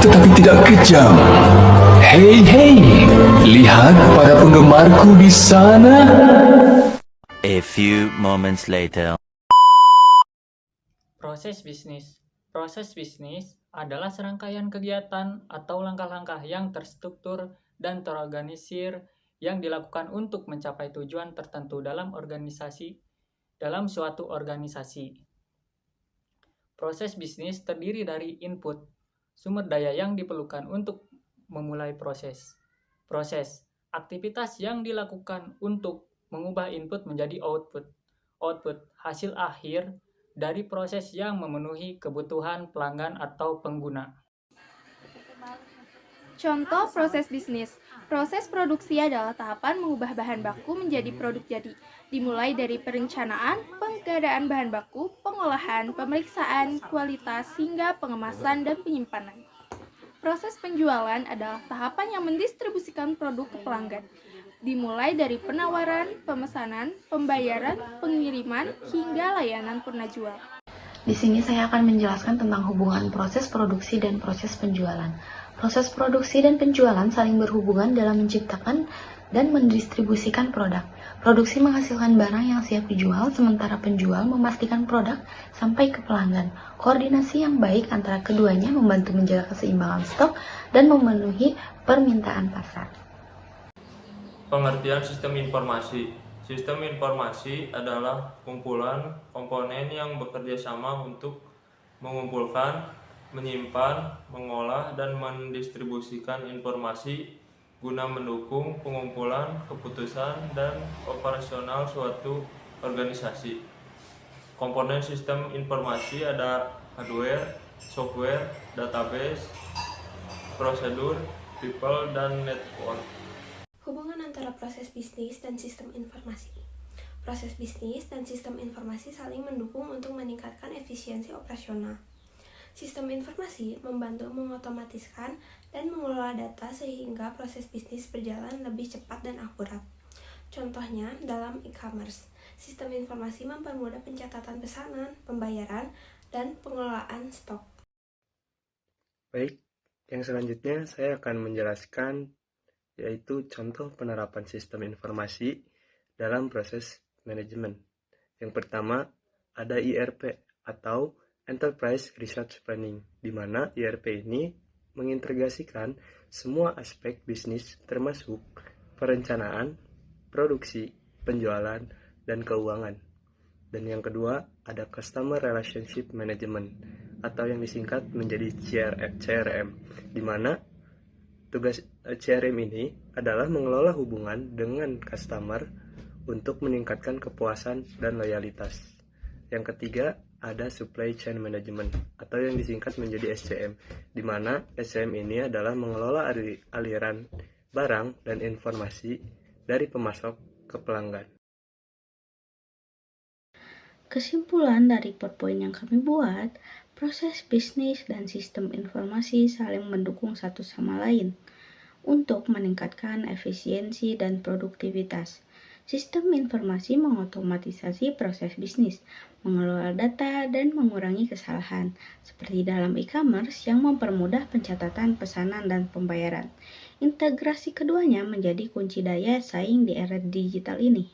tetapi tidak kejam. Hei, hei, lihat para penggemarku di sana. A few moments later. Proses bisnis. Proses bisnis adalah serangkaian kegiatan atau langkah-langkah yang terstruktur dan terorganisir yang dilakukan untuk mencapai tujuan tertentu dalam suatu organisasi. Proses bisnis terdiri dari input, sumber daya yang diperlukan untuk memulai proses. Proses, aktivitas yang dilakukan untuk mengubah input menjadi output. Output, hasil akhir dari proses yang memenuhi kebutuhan pelanggan atau pengguna. Contoh proses bisnis. Proses produksi adalah tahapan mengubah bahan baku menjadi produk jadi, dimulai dari perencanaan, pengadaan bahan baku, pengolahan, pemeriksaan, kualitas, hingga pengemasan dan penyimpanan. Proses penjualan adalah tahapan yang mendistribusikan produk ke pelanggan, dimulai dari penawaran, pemesanan, pembayaran, pengiriman, hingga layanan purnajual. Di sini saya akan menjelaskan tentang hubungan proses produksi dan proses penjualan. Proses produksi dan penjualan saling berhubungan dalam menciptakan dan mendistribusikan produk. Produksi menghasilkan barang yang siap dijual, sementara penjual memastikan produk sampai ke pelanggan. Koordinasi yang baik antara keduanya membantu menjaga keseimbangan stok dan memenuhi permintaan pasar. Pengertian sistem informasi. Sistem informasi adalah kumpulan komponen yang bekerja sama untuk mengumpulkan, menyimpan, mengolah, dan mendistribusikan informasi guna mendukung pengumpulan, keputusan, dan operasional suatu organisasi. Komponen sistem informasi ada hardware, software, database, prosedur, people, dan network. Hubungan antara proses bisnis dan sistem informasi. Proses bisnis dan sistem informasi saling mendukung untuk meningkatkan efisiensi operasional. Sistem informasi membantu mengotomatiskan dan mengelola data sehingga proses bisnis berjalan lebih cepat dan akurat. Contohnya dalam e-commerce, sistem informasi mempermudah pencatatan pesanan, pembayaran, dan pengelolaan stok. Baik, yang selanjutnya saya akan menjelaskan yaitu contoh penerapan sistem informasi dalam proses manajemen. Yang pertama ada ERP atau Enterprise Resource Planning, di mana ERP ini mengintegrasikan semua aspek bisnis termasuk perencanaan, produksi, penjualan, dan keuangan. Dan yang kedua ada Customer Relationship Management atau yang disingkat menjadi CRM, di mana tugas CRM ini adalah mengelola hubungan dengan customer untuk meningkatkan kepuasan dan loyalitas. Yang ketiga ada Supply Chain Management atau yang disingkat menjadi SCM, di mana SCM ini adalah mengelola aliran barang dan informasi dari pemasok ke pelanggan. Kesimpulan dari PowerPoint yang kami buat, proses bisnis dan sistem informasi saling mendukung satu sama lain untuk meningkatkan efisiensi dan produktivitas. Sistem informasi mengotomatisasi proses bisnis, mengelola data, dan mengurangi kesalahan, seperti dalam e-commerce yang mempermudah pencatatan pesanan dan pembayaran. Integrasi keduanya menjadi kunci daya saing di era digital ini.